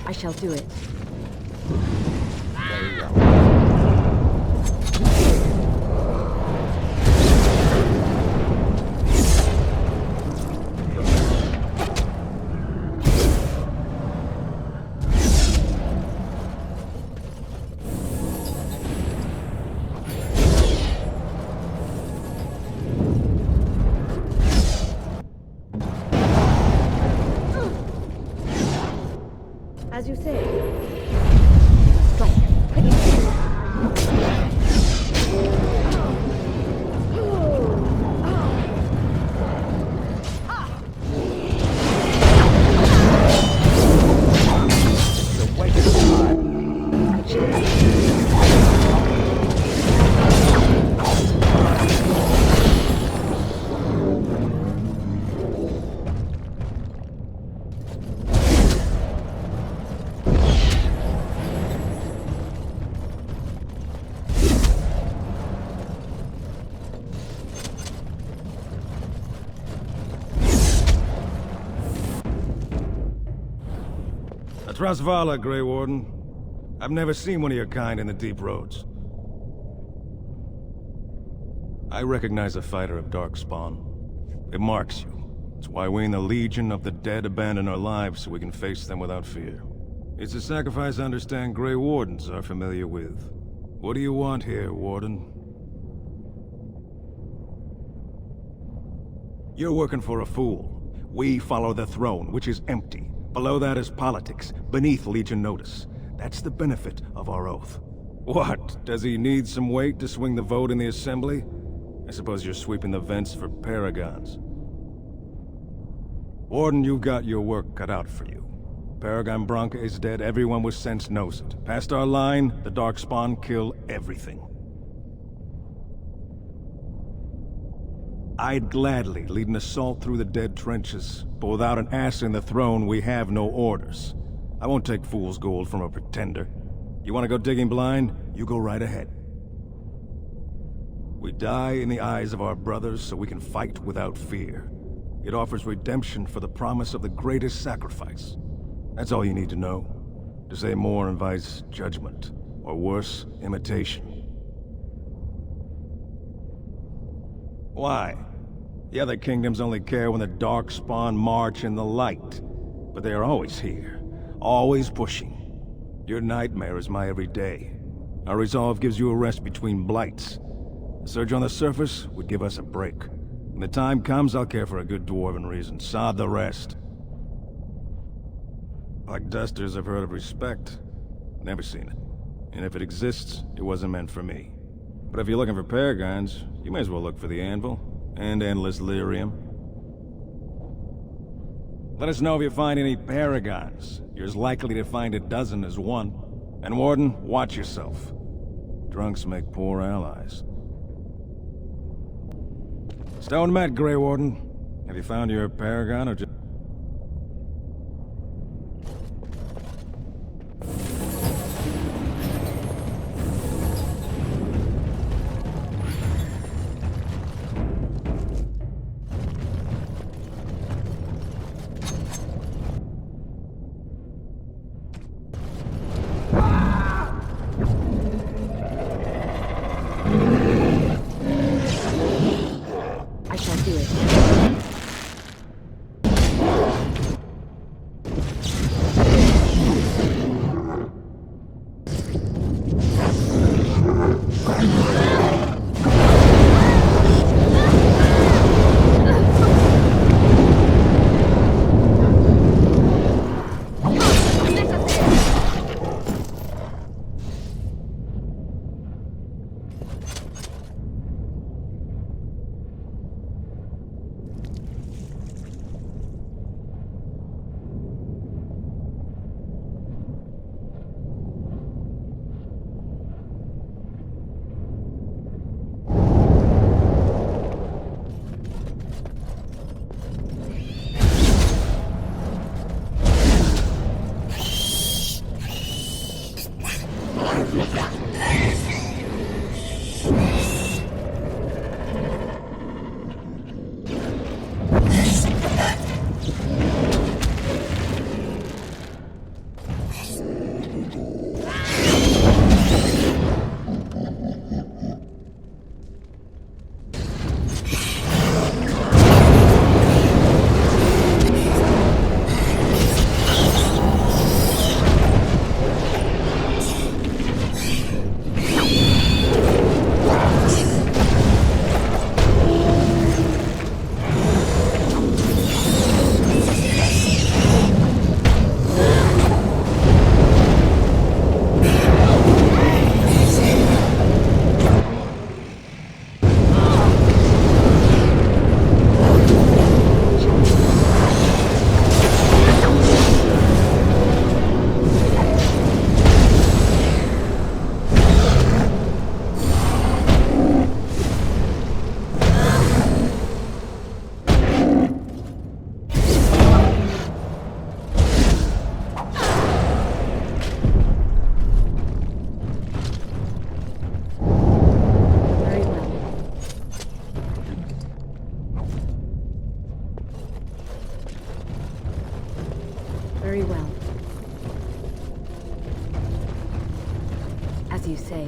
I shall do it. There you go. As you say. Strike. It's a waste of time. Trasvala, Grey Warden. I've never seen one of your kind in the deep roads. I recognize a fighter of dark spawn. It marks you. It's why we in the Legion of the Dead abandon our lives so we can face them without fear. It's a sacrifice I understand Grey Wardens are familiar with. What do you want here, Warden? You're working for a fool. We follow the throne, which is empty. Below that is politics, beneath Legion notice. That's the benefit of our oath. What? Does he need some weight to swing the vote in the Assembly? I suppose you're sweeping the vents for paragons. Warden, you've got your work cut out for you. Paragon Branca is dead, everyone with sense knows it. Past our line, the Darkspawn kill everything. I'd gladly lead an assault through the dead trenches, but without an ass in the throne, we have no orders. I won't take fool's gold from a pretender. You want to go digging blind? You go right ahead. We die in the eyes of our brothers so we can fight without fear. It offers redemption for the promise of the greatest sacrifice. That's all you need to know. To say more invites judgment, or worse, imitation. Why? The other kingdoms only care when the Darkspawn march in the light. But they are always here, always pushing. Your nightmare is my everyday. Our resolve gives you a rest between blights. A surge on the surface would give us a break. When the time comes, I'll care for a good dwarven reason. Sod the rest. Like dusters, I've heard of respect. Never seen it. And if it exists, it wasn't meant for me. But if you're looking for paragons, you may as well look for the anvil. And endless lyrium. Let us know if you find any paragons. You're as likely to find a dozen as one. And Warden, watch yourself. Drunks make poor allies. Stone met, Grey Warden. Have you found your paragon or just... I shall do it. you say.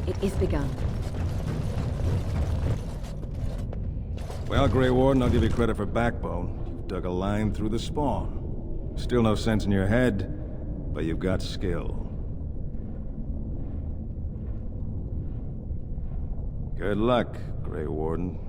It is begun. Well, Grey Warden, I'll give you credit for backbone. You've dug a line through the spawn. Still no sense in your head, but you've got skill. Good luck, Grey Warden.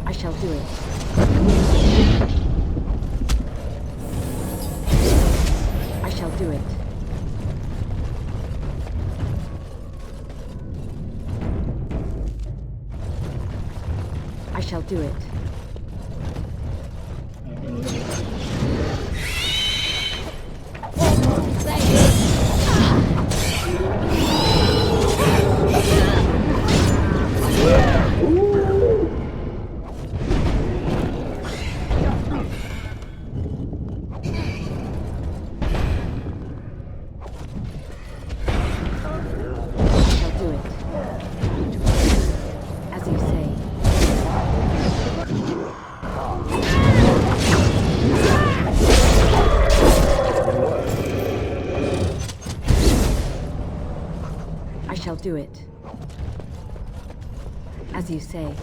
I shall do it. I shall do it. I shall do it. I shall do it. As you say.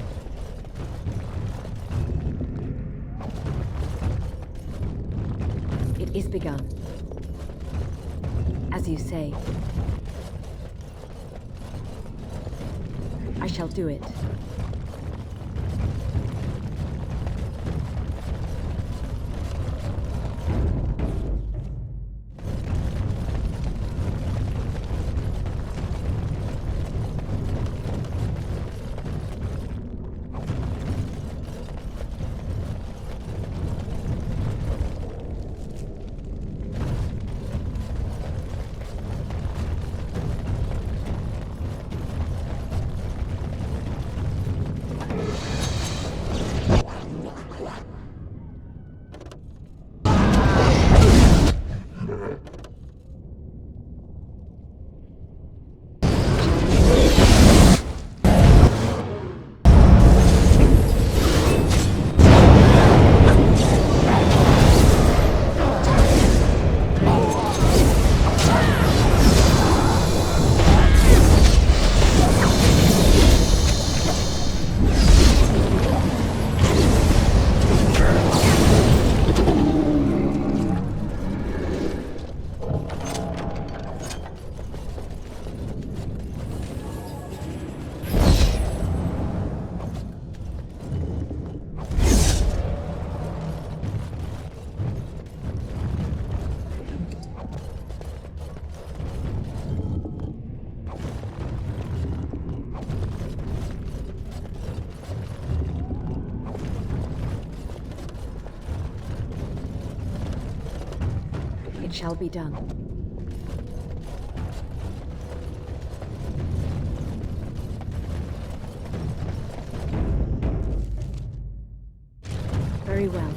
It is begun. As you say. I shall do it. shall be done. Very well.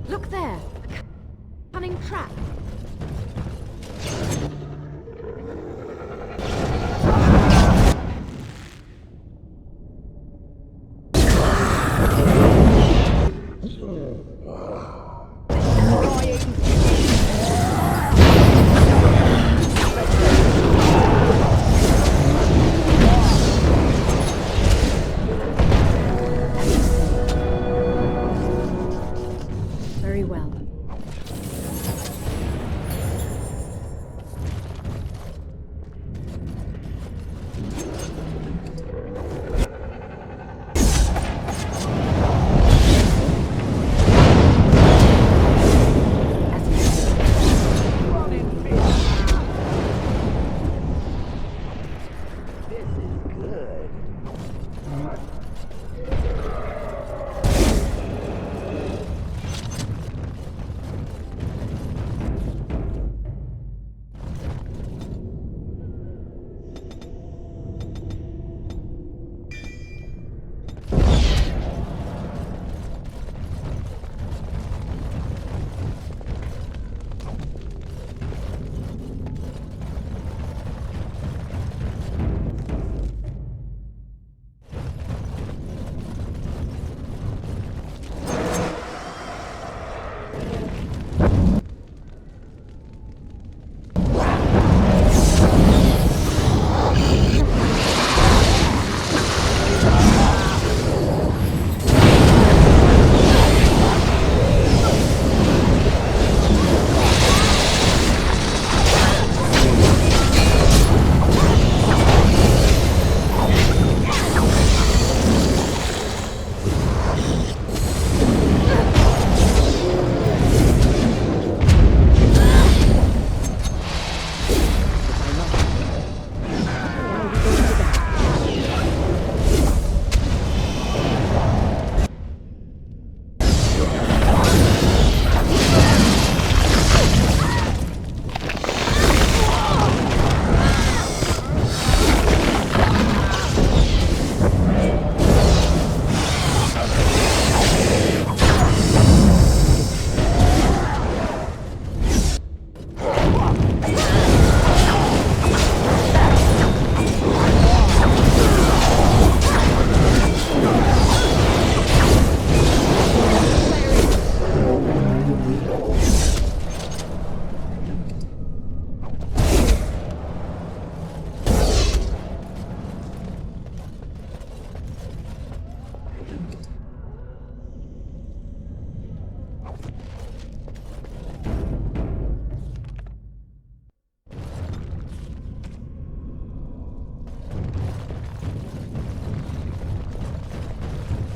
Look there! A cunning trap! Very well.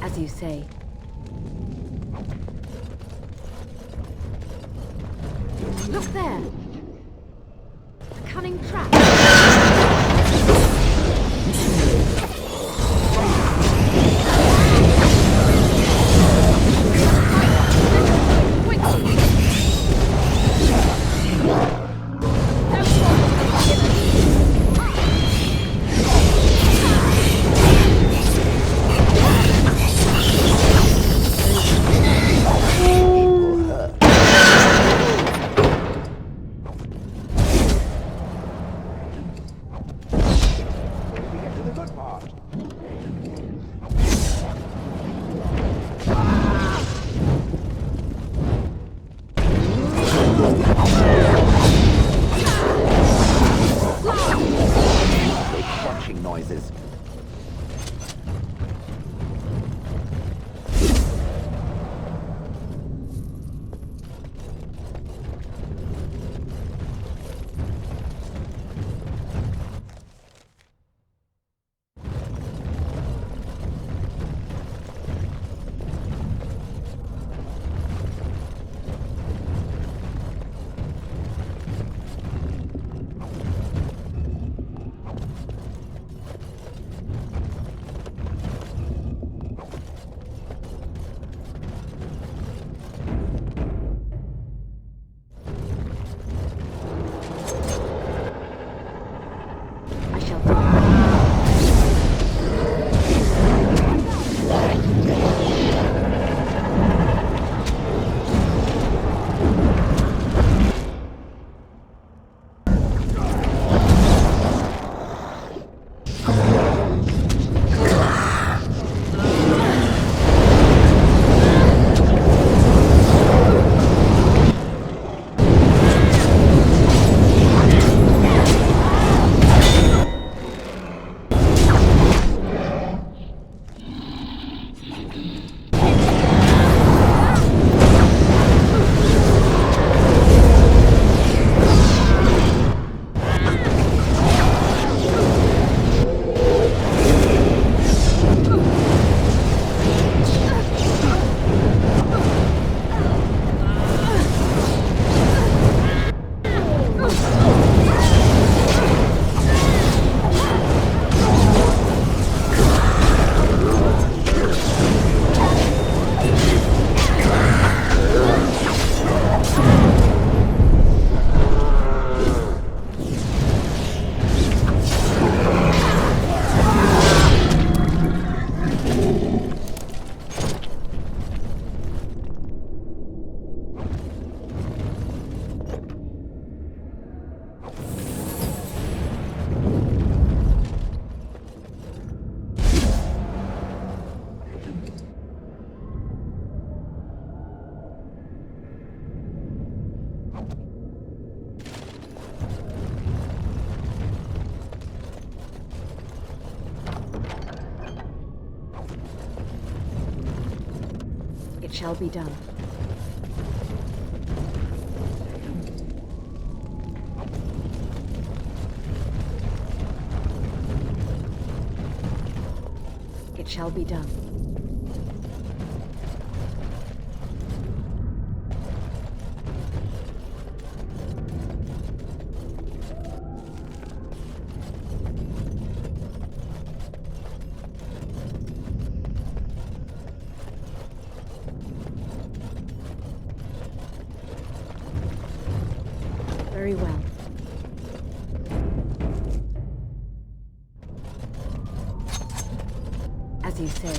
As you say. Look there! A cunning trap! shall do. It shall be done. It shall be done. Very well. As you say.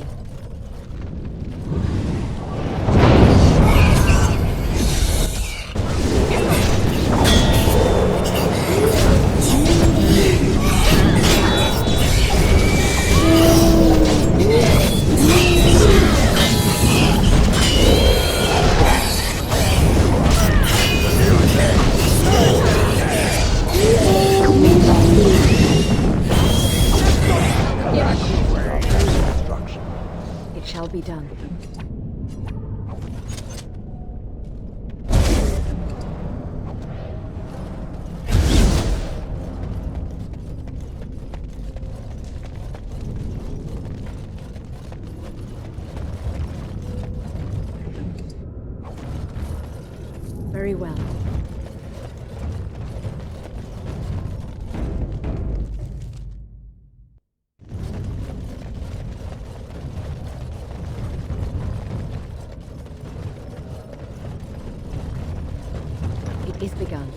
It shall be done. Very well. It is begun.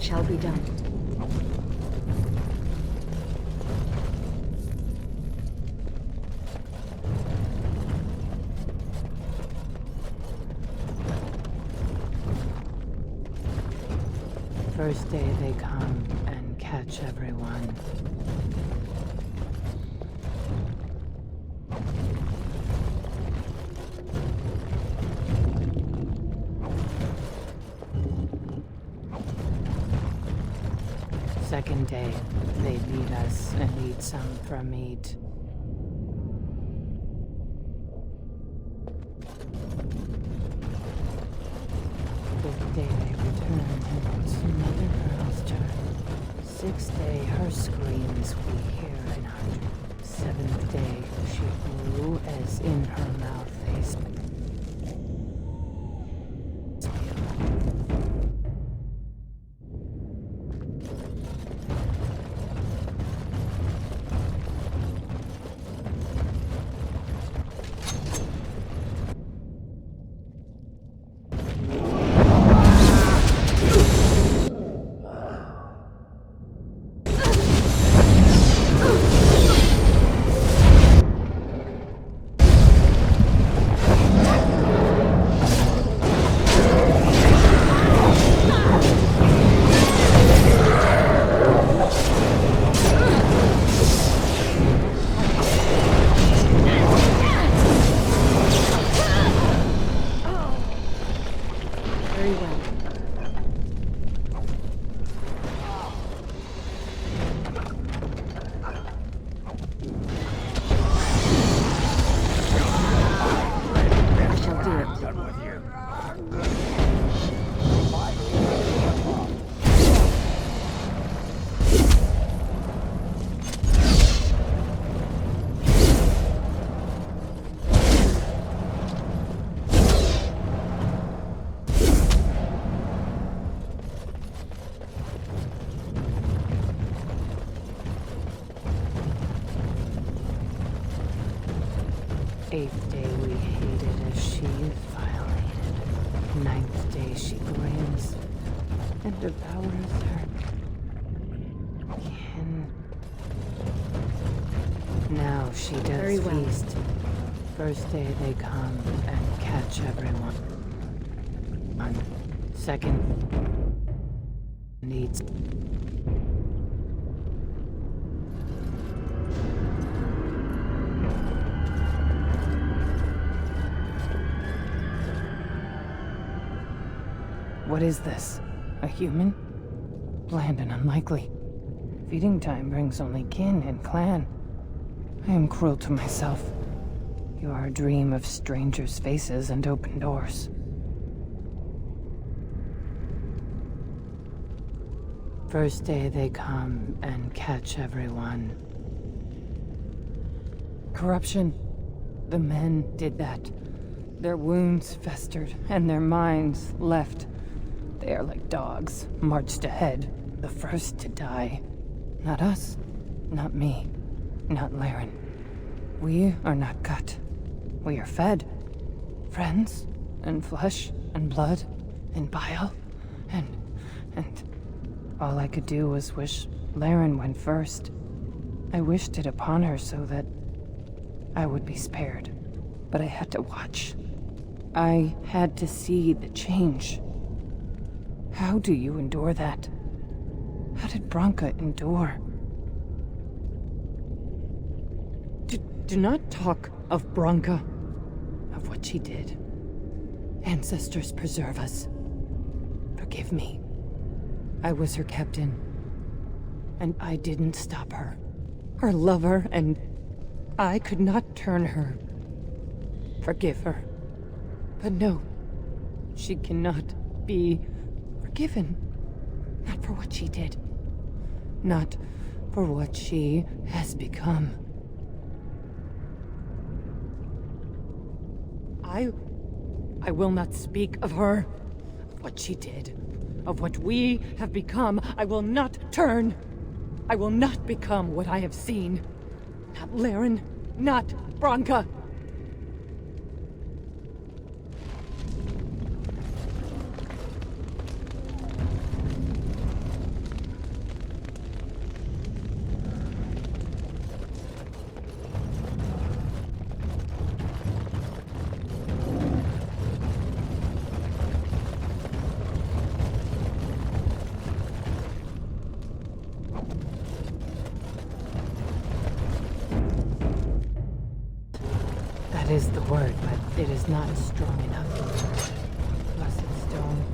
shall be done. First day they come and catch everyone. Second day, they lead us and eat some from meat. Fifth day they return, and it's another girl's turn. Sixth day, her screams we hear in our dreams. Seventh day, she grew as in her mouth they speak. Very well. I shall do it. Done with you. Eighth day we hated as she is violated. Ninth day she grins and devours her kin. Now she does Very well. feast. First day they come and catch everyone. Second needs. What is this? A human? Bland and unlikely. Feeding time brings only kin and clan. I am cruel to myself. You are a dream of strangers' faces and open doors. First day they come and catch everyone. Corruption. The men did that. Their wounds festered and their minds left. They are like dogs, marched ahead, the first to die. Not us, not me, not Laren. We are not gut. We are fed. Friends, and flesh, and blood, and bile, and all I could do was wish Laren went first. I wished it upon her so that I would be spared. But I had to watch. I had to see the change. How do you endure that? How did Branka endure? Do not talk of Branka, of what she did. Ancestors preserve us. Forgive me. I was her captain, and I didn't stop her. Her lover, and I could not turn her. Forgive her. But no, she cannot be forgiven. Not for what she did. Not for what she has become. I will not speak of her, of what she did, of what we have become. I will not turn. I will not become what I have seen. Not Laren, not Branka. That is the word, but it is not strong enough. Blessed stone.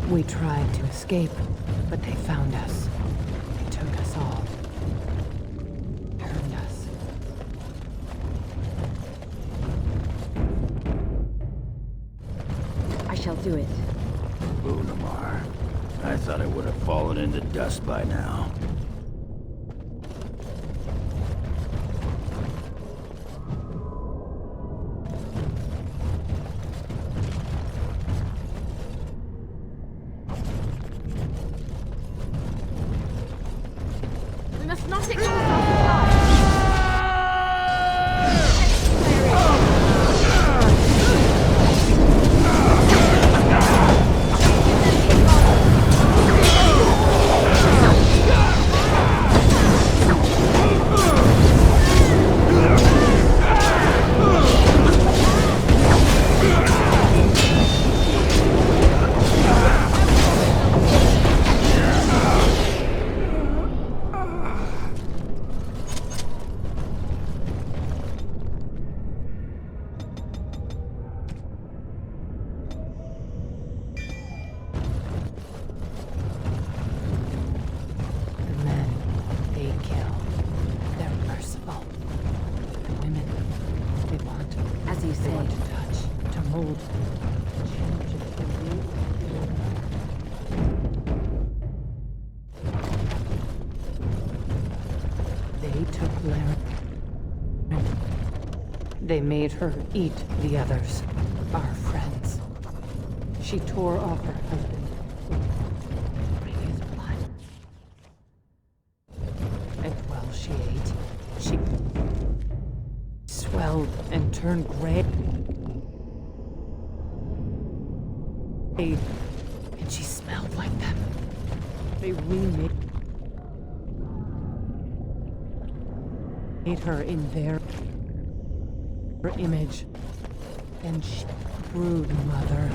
We tried to escape, but they found us. They took us all. Turned us. I shall do it. Lunamar. I thought it would have fallen into dust by now. We must not exhaust our supply. The men, they kill. They're merciful. The women, they want, As you they say. want to touch, to mold, to change it to be. They took Lara. They made her eat the others, our friends. She tore off her husband, drank his blood. And while she ate, she swelled and turned gray. And she smelled like them. They remade her in their image. And she brood mother.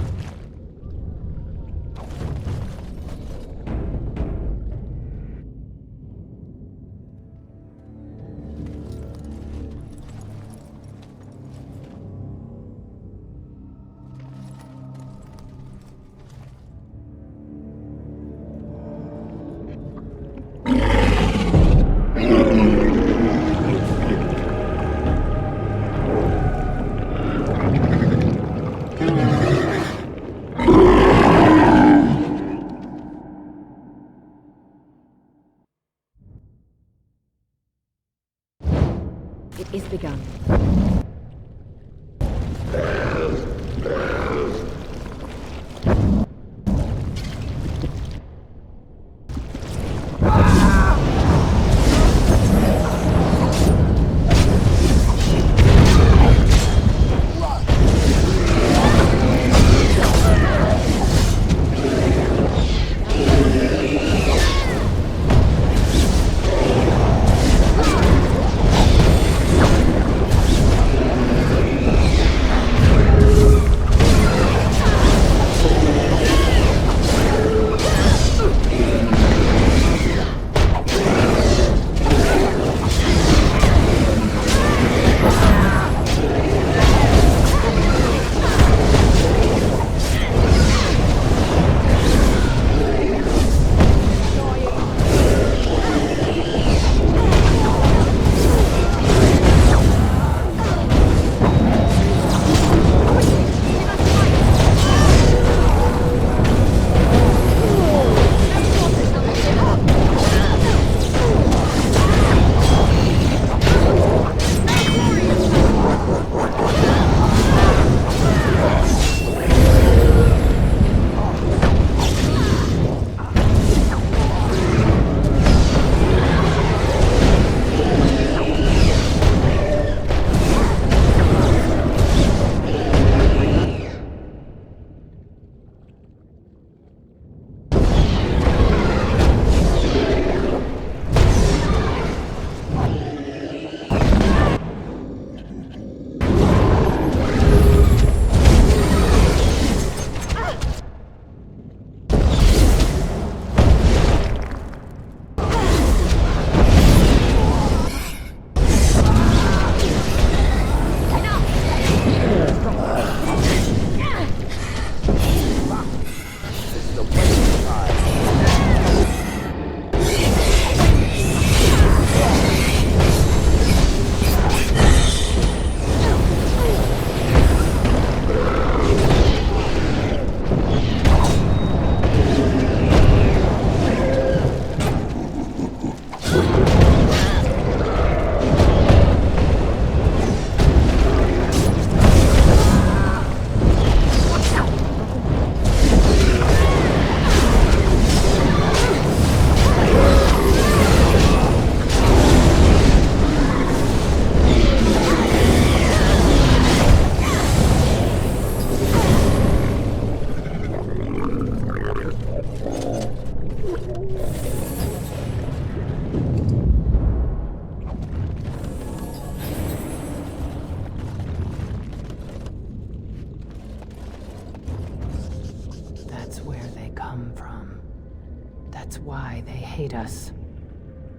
That's why they hate us.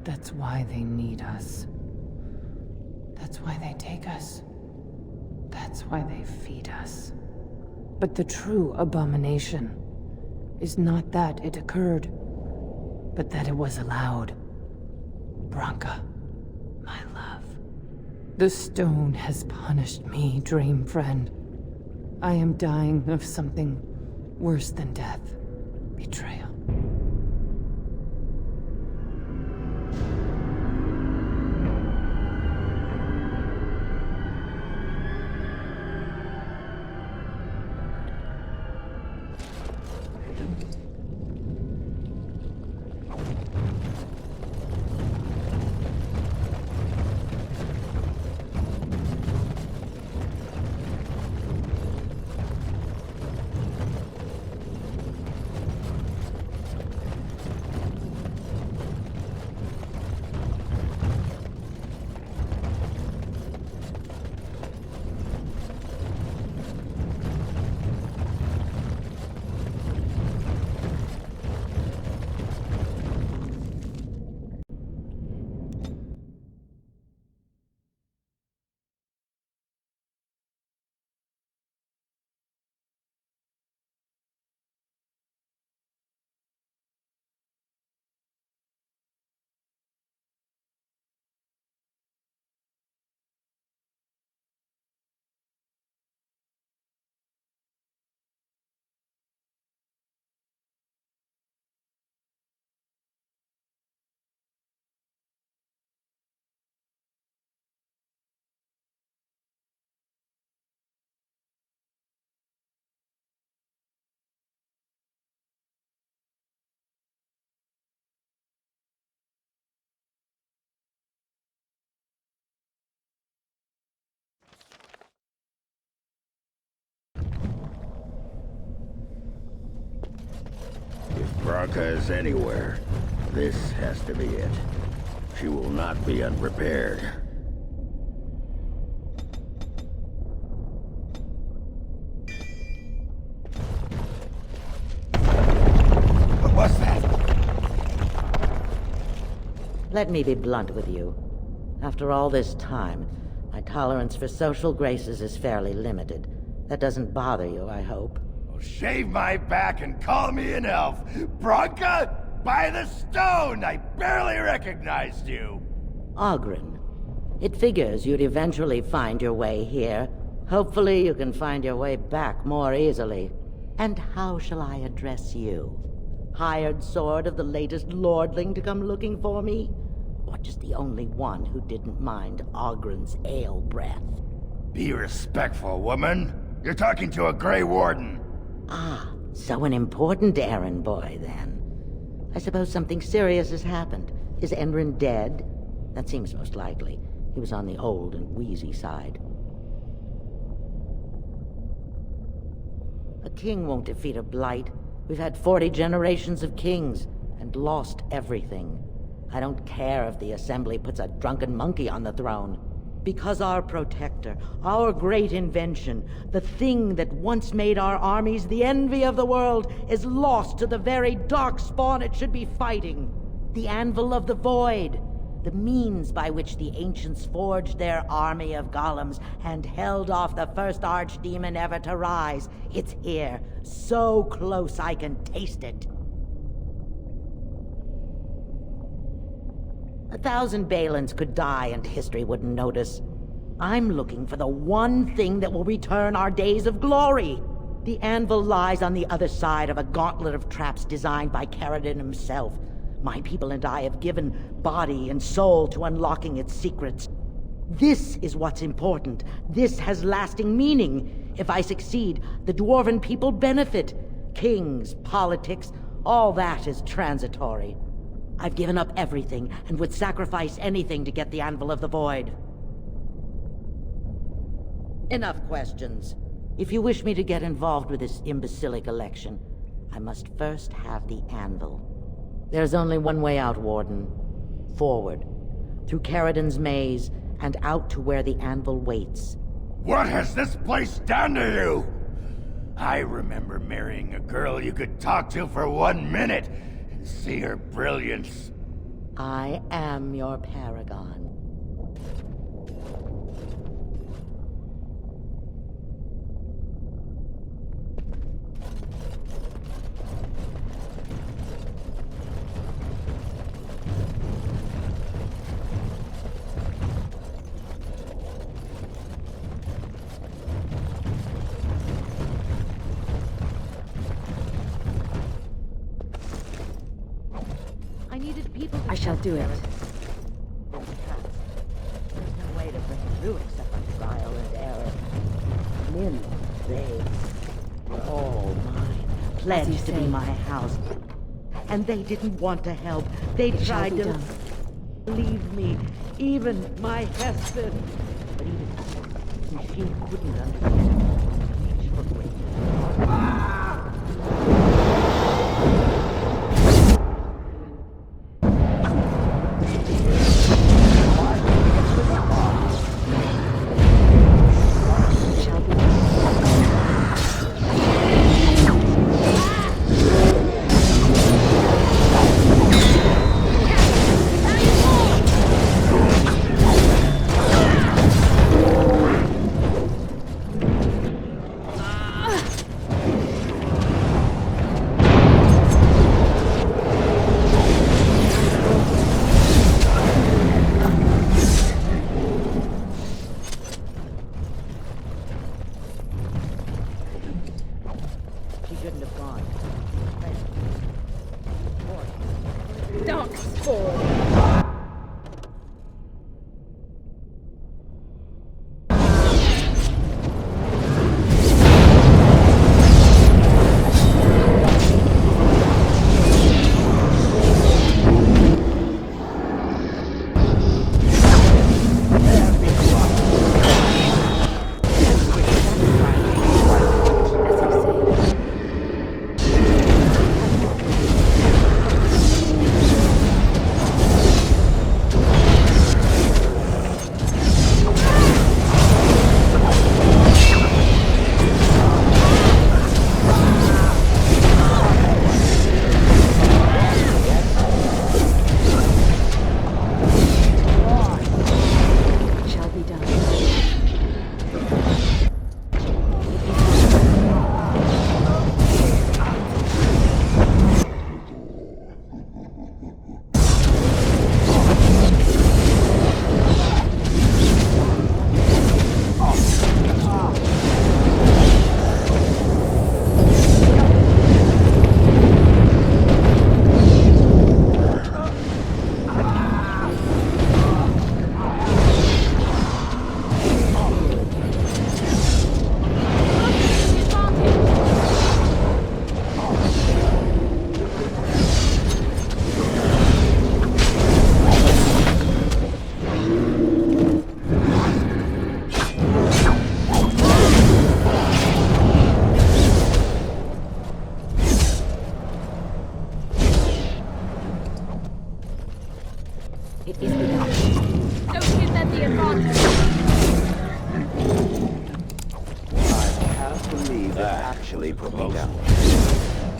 That's why they need us. That's why they take us. That's why they feed us. But the true abomination is not that it occurred, but that it was allowed. Branka, my love. The stone has punished me, dream friend. I am dying of something worse than death. Betrayal. If Branka is anywhere, this has to be it. She will not be unprepared. What's that? Let me be blunt with you. After all this time, my tolerance for social graces is fairly limited. That doesn't bother you, I hope. Well, shave my back and call me an elf. Branka, by the stone! I barely recognized you. Oghren. It figures you'd eventually find your way here. Hopefully you can find your way back more easily. And how shall I address you? Hired sword of the latest lordling to come looking for me? Or just the only one who didn't mind Oghren's ale breath? Be respectful, woman. You're talking to a Grey Warden. Ah, so an important errand boy, then. I suppose something serious has happened. Is Enrin dead? That seems most likely. He was on the old and wheezy side. A king won't defeat a blight. We've had 40 generations of kings, and lost everything. I don't care if the Assembly puts a drunken monkey on the throne. Because our protector, our great invention, the thing that once made our armies the envy of the world, is lost to the very darkspawn it should be fighting. The Anvil of the Void. The means by which the ancients forged their army of golems and held off the first archdemon ever to rise. It's here, so close I can taste it. 1,000 Balins could die and history wouldn't notice. I'm looking for the one thing that will return our days of glory. The anvil lies on the other side of a gauntlet of traps designed by Caradon himself. My people and I have given body and soul to unlocking its secrets. This is what's important. This has lasting meaning. If I succeed, the Dwarven people benefit. Kings, politics, all that is transitory. I've given up everything and would sacrifice anything to get the Anvil of the Void. Enough questions. If you wish me to get involved with this imbecilic election, I must first have the Anvil. There's only one way out, Warden. Forward. Through Caradon's maze, and out to where the Anvil waits. What has this place done to you? I remember marrying a girl you could talk to for 1 minute, can see her brilliance. I am your paragon. I needed people to I shall do it. There's no way to bring it through except by trial and error. Men, they were all mine, pledged to be say. my house. And they didn't want to help. They It shall tried be to done. leave me, even my Heston. But even she couldn't understand. She took me. It shall be done. She shouldn't have gone. Dark spawn. As you say. It shall be done. It is begun. Don't give them the advantage. I can't believe it actually put me down.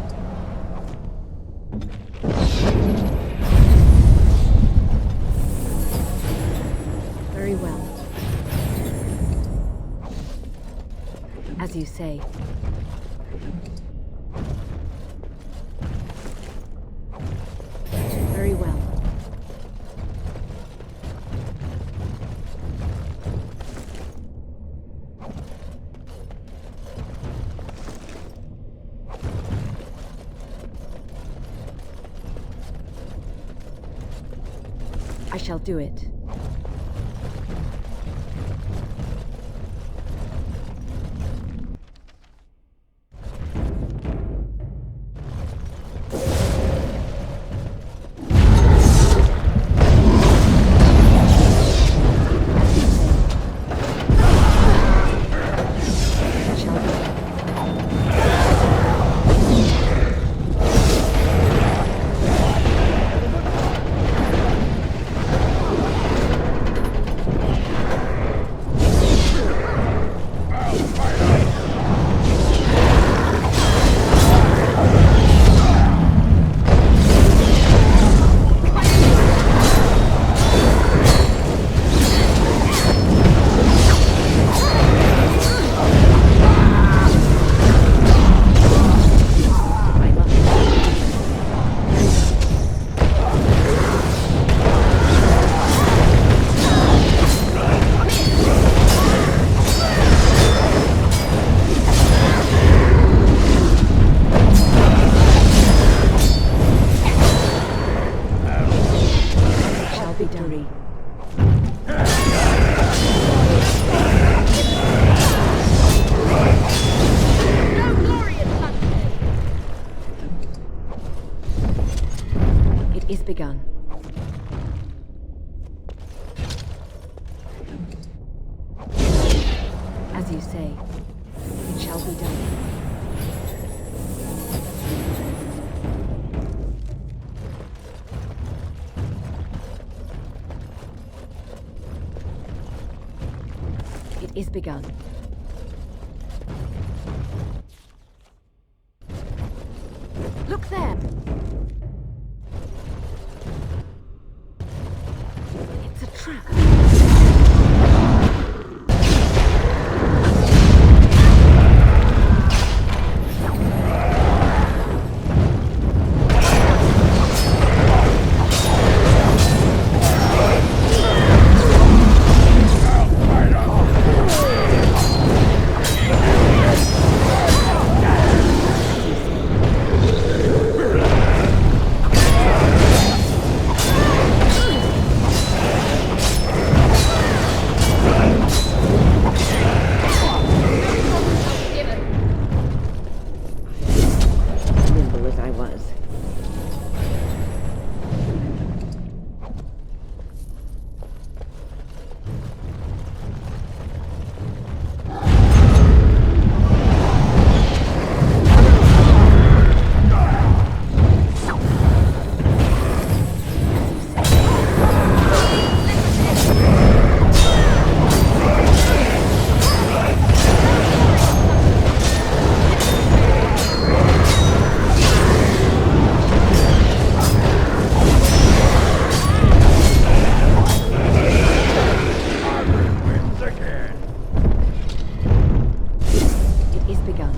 Very well. As you say. Very well. I shall do it. begun. As you say, it shall be done. It is begun. Look there! It's a trap. Nimble as I was. Wins again. It is begun.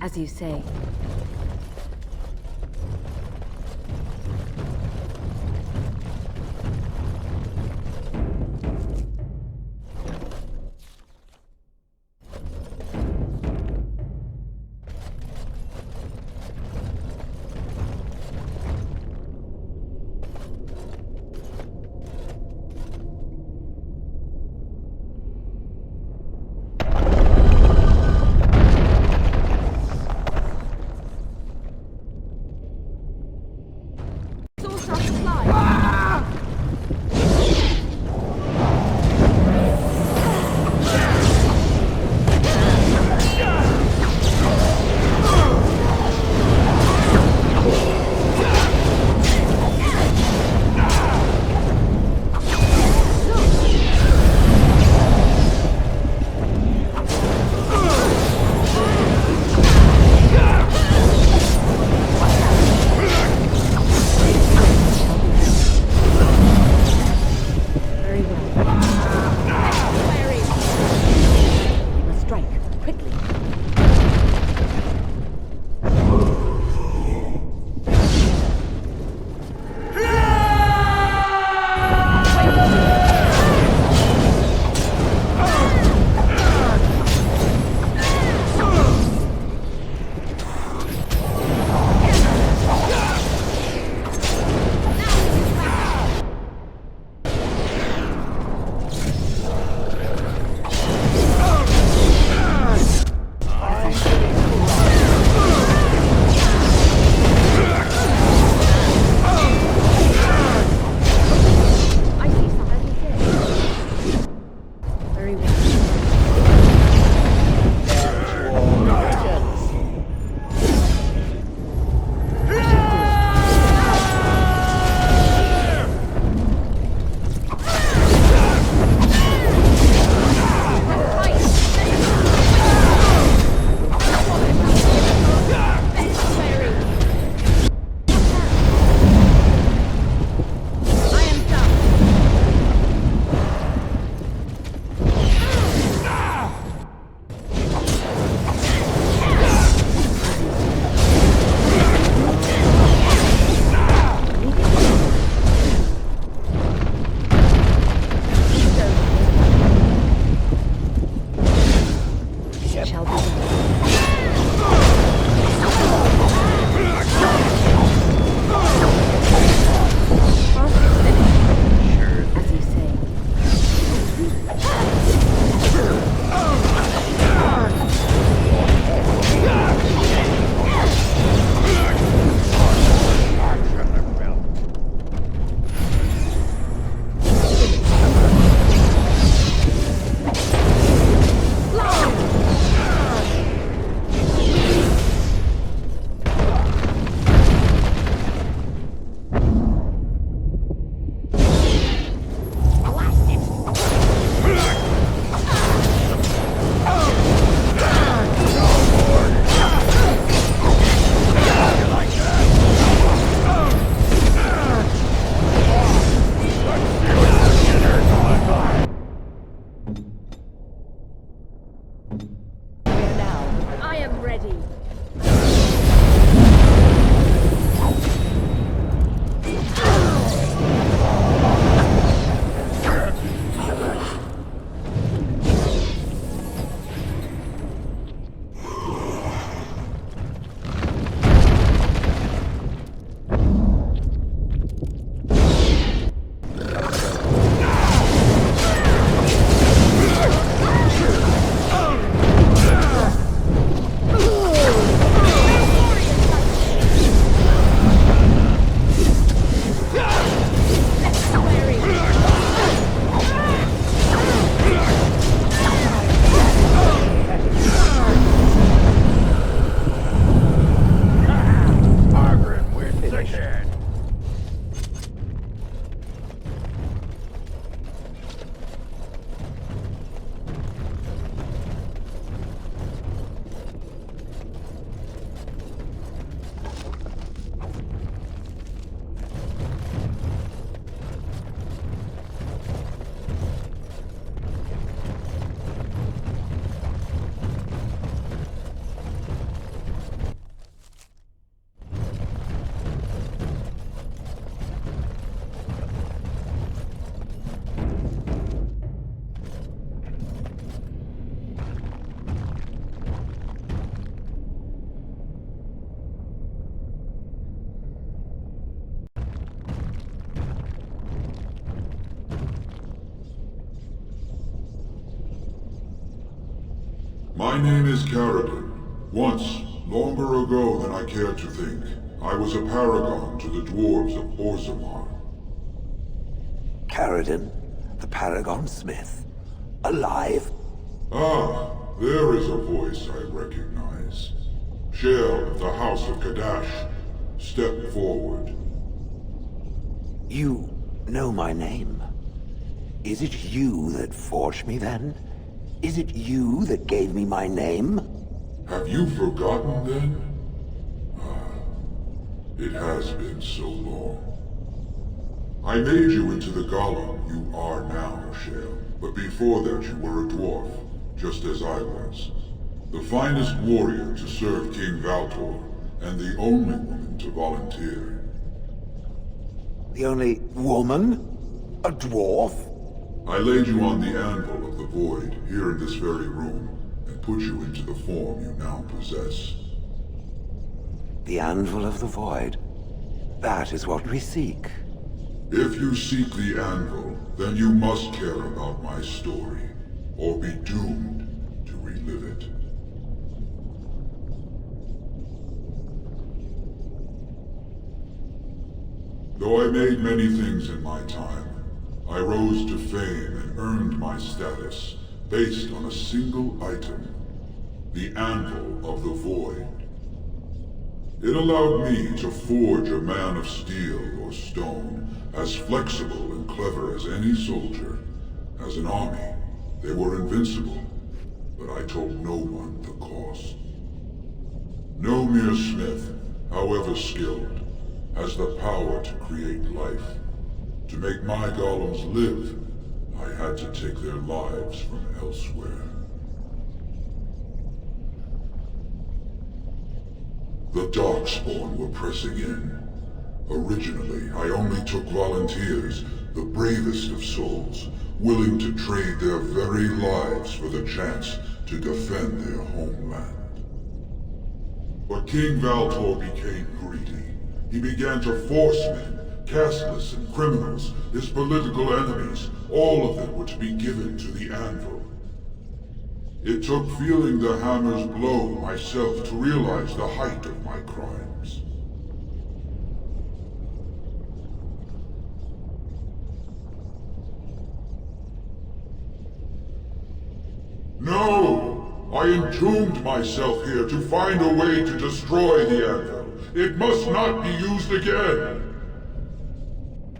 As you say. name is Caradon. Once, longer ago than I care to think, I was a paragon to the dwarves of Orzammar. Caradon, the Paragon Smith. Alive? Ah, there is a voice I recognize. Shale of the House of Kadash. Step forward. You know my name. Is it you that forged me then? Is it you that gave me my name? Have you forgotten then? It has been so long. I made you into the golem you are now, Shale. But before that you were a dwarf, just as I was. The finest warrior to serve King Valtor, and the only woman to volunteer. The only woman? A dwarf? I laid you on the anvil of the void, here in this very room, and put you into the form you now possess. The anvil of the void. That is what we seek. If you seek the anvil, then you must care about my story, or be doomed to relive it. Though I made many things in my time, I rose to fame and earned my status based on a single item, the Anvil of the Void. It allowed me to forge a man of steel or stone, as flexible and clever as any soldier. As an army, they were invincible, but I told no one the cost. No mere smith, however skilled, has the power to create life. To make my golems live, I had to take their lives from elsewhere. The Darkspawn were pressing in. Originally, I only took volunteers, the bravest of souls, willing to trade their very lives for the chance to defend their homeland. But King Valtor became greedy. He began to force men, casteless and criminals, his political enemies, all of them were to be given to the Anvil. It took feeling the hammer's blow myself to realize the height of my crimes. No! I entombed myself here to find a way to destroy the Anvil. It must not be used again!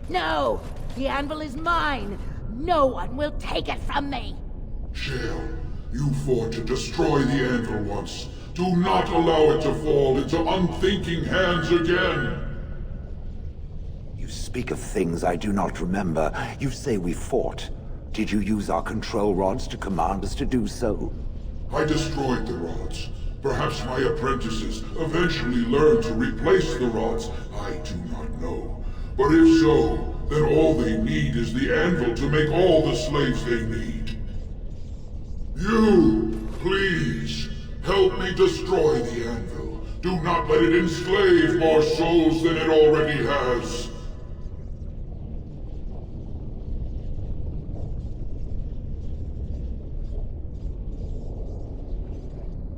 No! The anvil is mine! No one will take it from me! Shale, you fought to destroy the Anvil once. Do not allow it to fall into unthinking hands again! You speak of things I do not remember. You say we fought. Did you use our control rods to command us to do so? I destroyed the rods. Perhaps my apprentices eventually learned to replace the rods. I do not know. But if so, then all they need is the anvil to make all the slaves they need. You, please, help me destroy the anvil. Do not let it enslave more souls than it already has.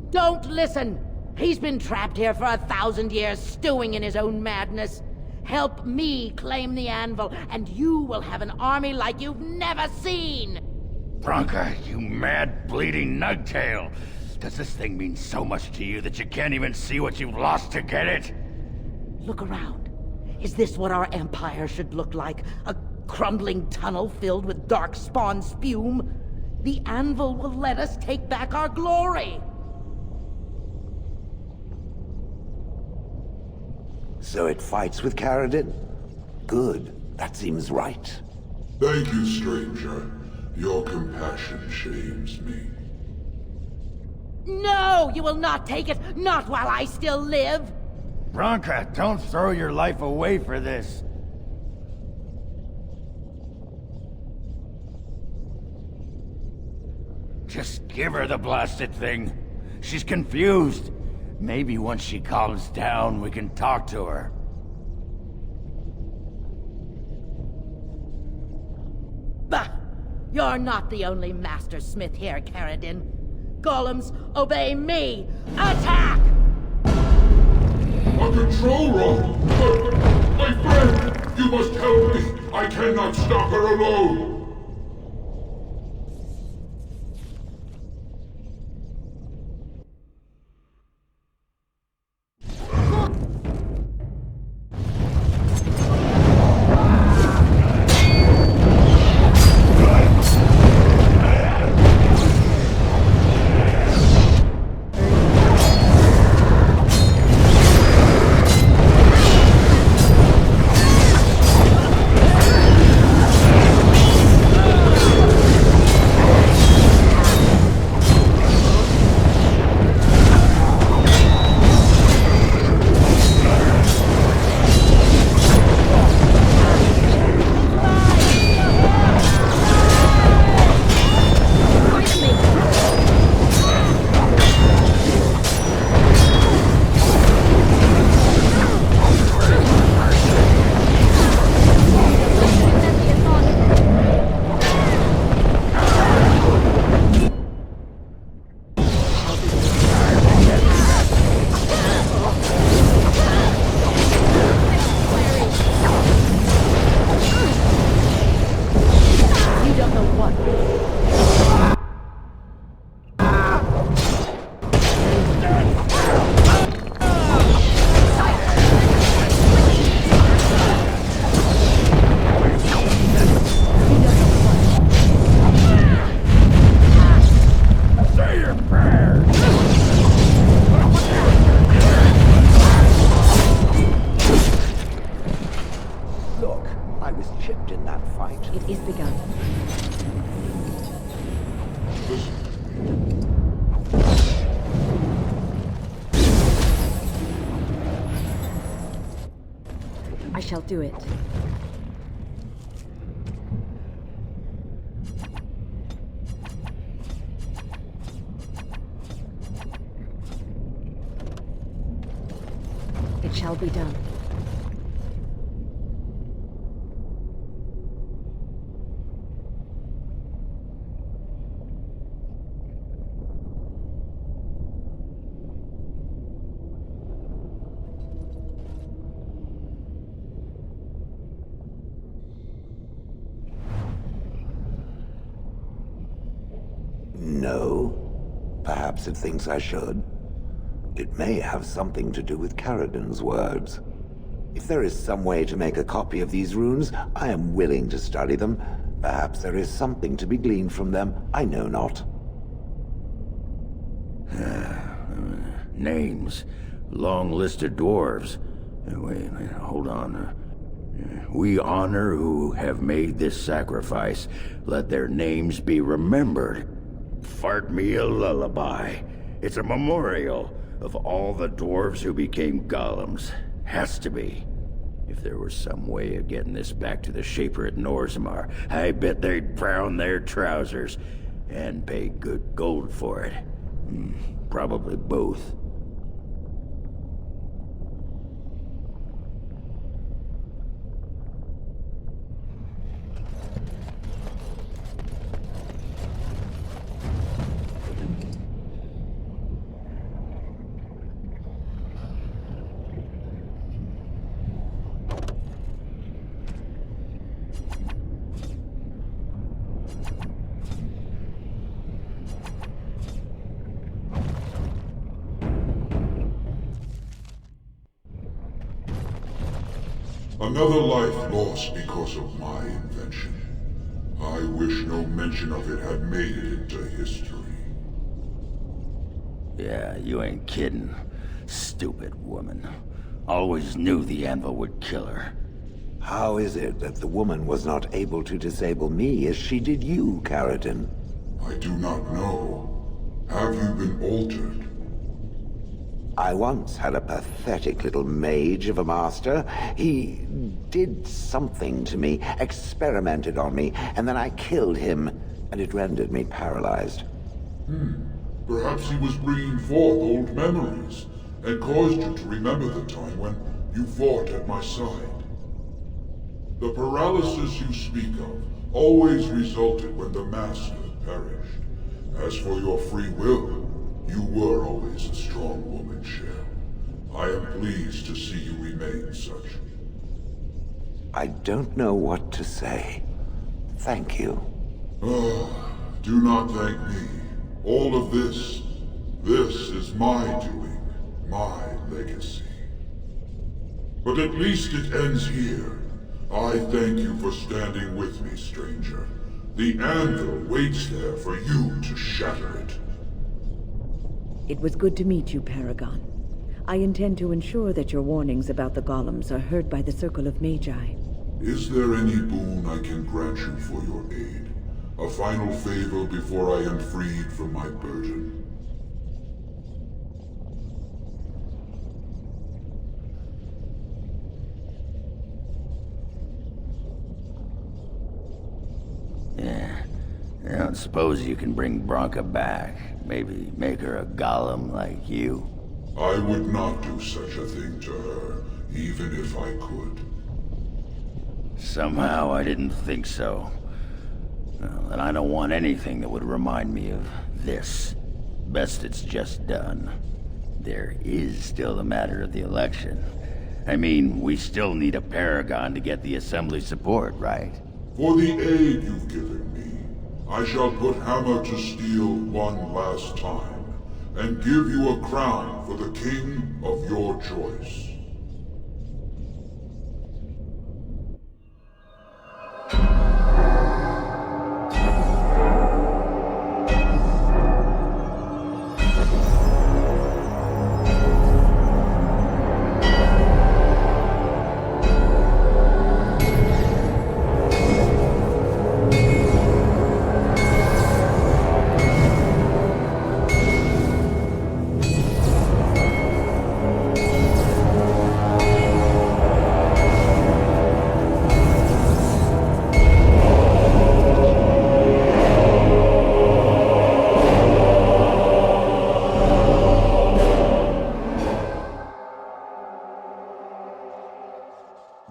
Don't listen! He's been trapped here for 1,000 years, stewing in his own madness. Help me claim the anvil, and you will have an army like you've never seen! Branka, you mad, bleeding nugtail! Does this thing mean so much to you that you can't even see what you've lost to get it? Look around. Is this what our empire should look like? A crumbling tunnel filled with darkspawn spume? The anvil will let us take back our glory! So it fights with Caradon? Good. That seems right. Thank you, stranger. Your compassion shames me. No! You will not take it! Not while I still live! Branka, don't throw your life away for this. Just give her the blasted thing. She's confused. Maybe once she calms down, we can talk to her. Bah! You're not the only master smith here, Caradon. Golems, obey me! Attack! A control rod! But, my friend, you must help me! I cannot stop her alone! I shall do it. It shall be done. No. Perhaps it thinks I should. It may have something to do with Caridin's words. If there is some way to make a copy of these runes, I am willing to study them. Perhaps there is something to be gleaned from them, I know not. Names. Long list of dwarves. Wait, hold on. We honor who have made this sacrifice. Let their names be remembered. Fart me a lullaby. It's a memorial of all the dwarves who became golems. Has to be. If there was some way of getting this back to the Shaper at Norzimar, I bet they'd brown their trousers and pay good gold for it. Probably both. Another life lost because of my invention. I wish no mention of it had made it into history. Yeah, you ain't kidding. Stupid woman. Always knew the anvil would kill her. How is it that the woman was not able to disable me as she did you, Caridin? I do not know. Have you been altered? I once had a pathetic little mage of a master. He did something to me, experimented on me, and then I killed him, and it rendered me paralyzed. Perhaps he was bringing forth old memories, and caused you to remember the time when you fought at my side. The paralysis you speak of always resulted when the Master perished, As for your free will, you were always a strong woman, Shell. I am pleased to see you remain such. I don't know what to say. Thank you. Do not thank me. All of this is my doing, my legacy. But at least it ends here. I thank you for standing with me, stranger. The anvil waits there for you to shatter it. It was good to meet you, Paragon. I intend to ensure that your warnings about the golems are heard by the Circle of Magi. Is there any boon I can grant you for your aid? A final favor before I am freed from my burden? Yeah. I don't suppose you can bring Bronca back. Maybe make her a golem like you. I would not do such a thing to her, even if I could. Somehow I didn't think so. Well, and I don't want anything that would remind me of this. Best it's just done. There is still the matter of the election. I mean, we still need a paragon to get the Assembly support, right? For the aid you've given me, I shall put hammer to steel one last time, and give you a crown for the king of your choice.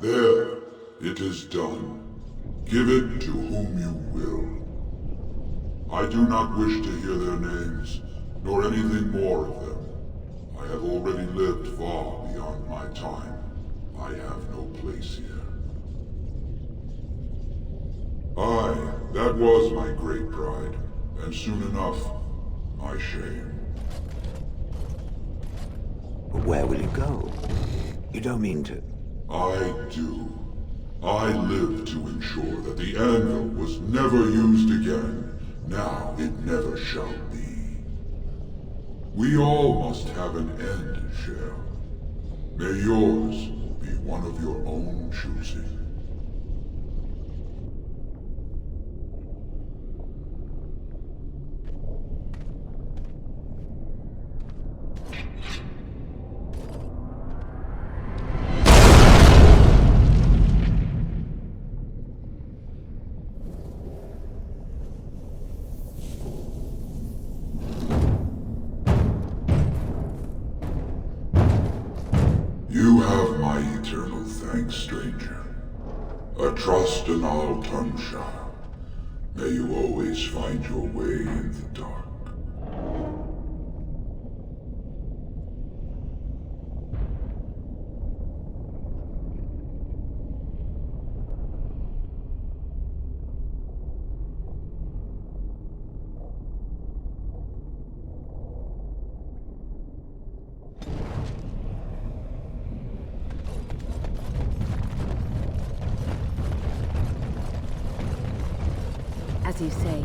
There, it is done. Give it to whom you will. I do not wish to hear their names, nor anything more of them. I have already lived far beyond my time. I have no place here. Aye, that was my great pride, and soon enough, my shame. But where will you go? You don't mean to... I do. I live to ensure that the anvil was never used again. Now it never shall be. We all must have an end, Shell. May yours be one of your own choosing. You have my eternal thanks, stranger. A trust and I'll tongue sharp. May you always find your way in the dark. As you say.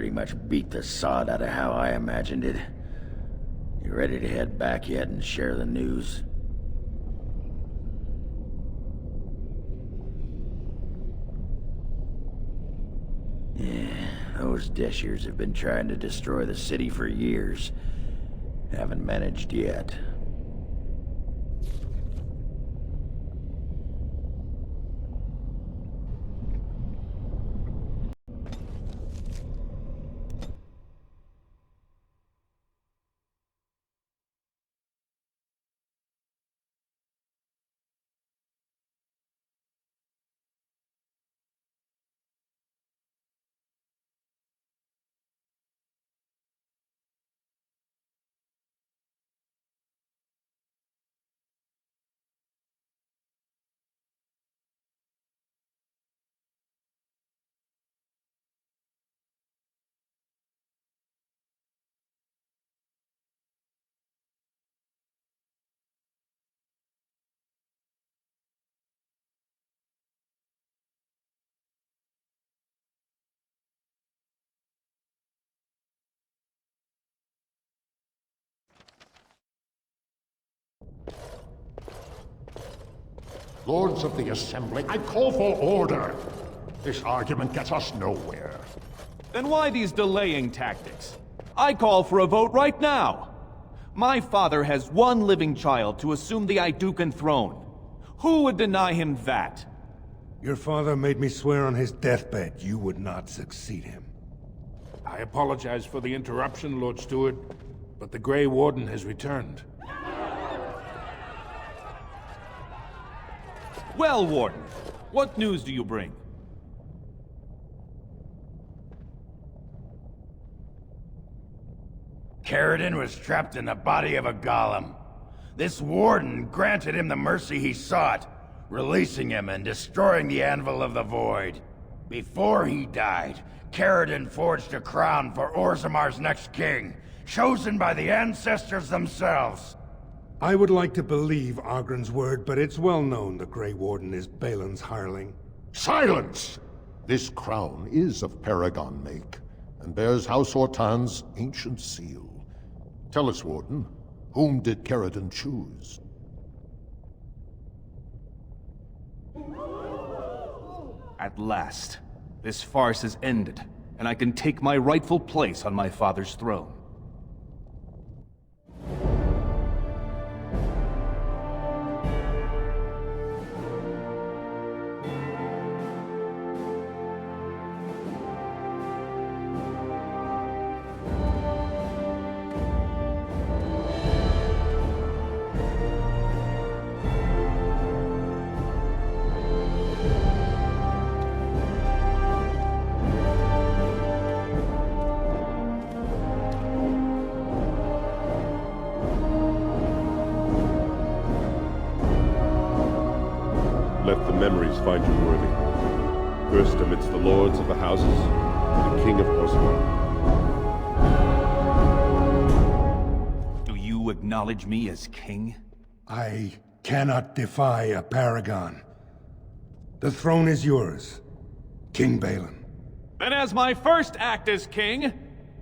pretty much beat the sod out of how I imagined it. You ready to head back yet and share the news? Yeah, those Deshirs have been trying to destroy the city for years. Haven't managed yet. Lords of the Assembly, I call for order. This argument gets us nowhere. Then why these delaying tactics? I call for a vote right now. My father has one living child to assume the Idukan throne. Who would deny him that? Your father made me swear on his deathbed you would not succeed him. I apologize for the interruption, Lord Steward, but the Grey Warden has returned. Well, Warden, what news do you bring? Caridin was trapped in the body of a golem. This warden granted him the mercy he sought, releasing him and destroying the Anvil of the Void. Before he died, Caridin forged a crown for Orzamar's next king, chosen by the ancestors themselves. I would like to believe Ogren's word, but it's well known the Grey Warden is Balin's hireling. Silence! This crown is of Paragon make, and bears House Hortan's ancient seal. Tell us, Warden, whom did Caridin choose? At last, this farce is ended, and I can take my rightful place on my father's throne. Let the memories find you worthy. First amidst the lords of the houses, the King of Orzammar. Do you acknowledge me as king? I cannot defy a paragon. The throne is yours, King Balin. Then as my first act as king,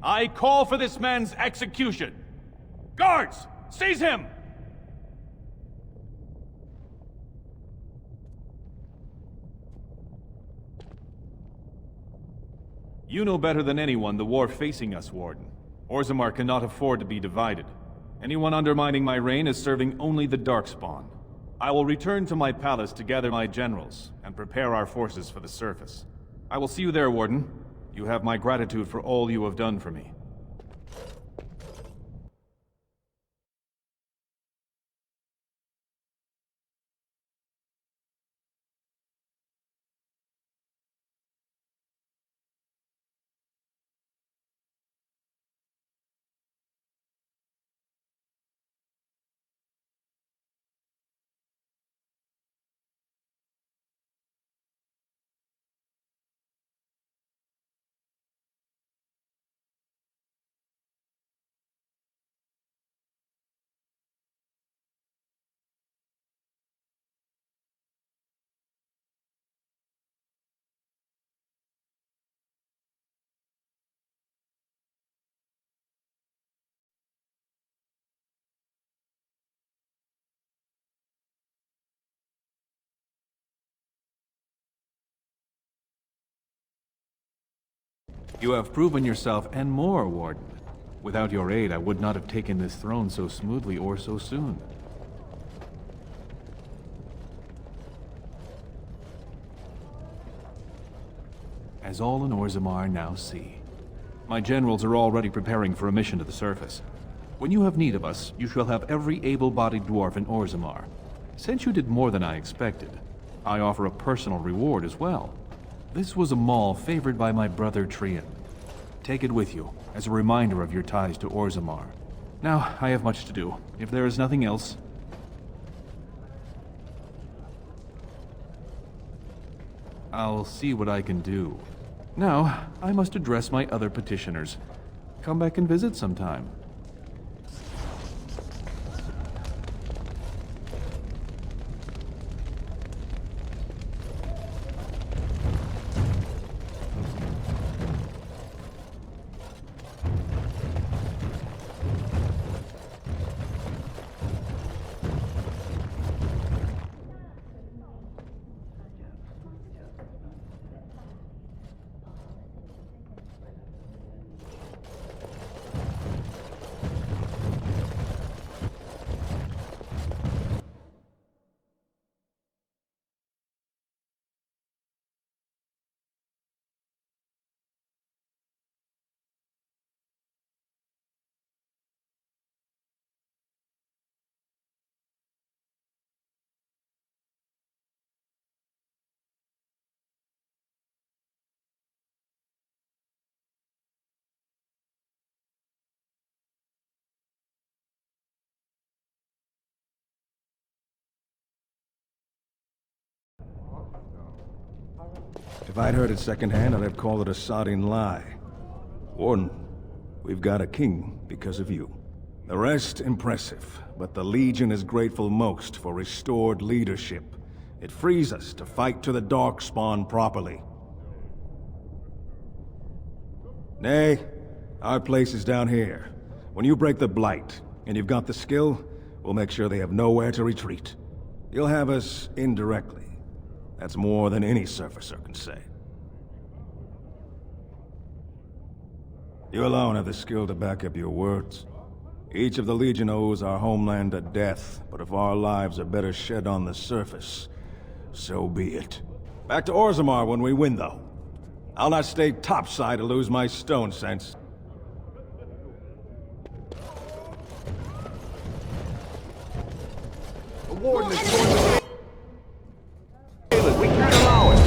I call for this man's execution. Guards, seize him! You know better than anyone the war facing us, Warden. Orzammar cannot afford to be divided. Anyone undermining my reign is serving only the Darkspawn. I will return to my palace to gather my generals and prepare our forces for the surface. I will see you there, Warden. You have my gratitude for all you have done for me. You have proven yourself and more, Warden. Without your aid, I would not have taken this throne so smoothly or so soon. As all in Orzammar now see, my generals are already preparing for a mission to the surface. When you have need of us, you shall have every able-bodied dwarf in Orzammar. Since you did more than I expected, I offer a personal reward as well. This was a mall favored by my brother Trian. Take it with you, as a reminder of your ties to Orzammar. Now, I have much to do. If there is nothing else... I'll see what I can do. Now, I must address my other petitioners. Come back and visit sometime. If I'd heard it secondhand, I'd have called it a sodding lie. Warden, we've got a king because of you. The rest, impressive, but the Legion is grateful most for restored leadership. It frees us to fight to the Darkspawn properly. Nay, our place is down here. When you break the Blight, and you've got the skill, we'll make sure they have nowhere to retreat. You'll have us indirectly. That's more than any surfacer can say. You alone have the skill to back up your words. Each of the Legion owes our homeland a death, but if our lives are better shed on the surface, so be it. Back to Orzammar when we win, though. I'll not stay topside to lose my stone sense. The Warden is going to... We can't allow it!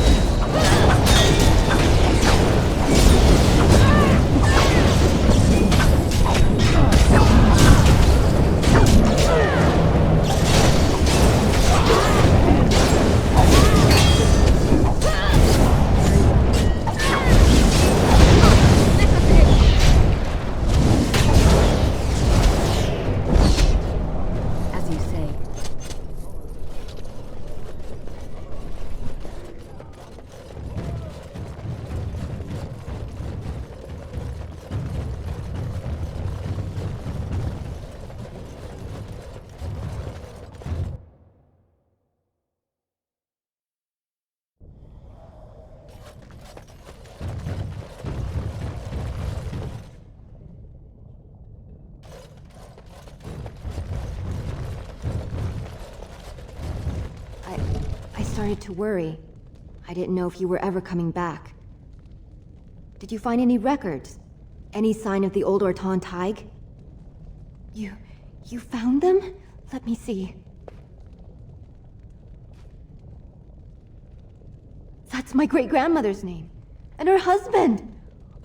As you say. I started to worry. I didn't know if you were ever coming back. Did you find any records? Any sign of the old Orton Tig? You found them? Let me see. That's my great-grandmother's name. And her husband!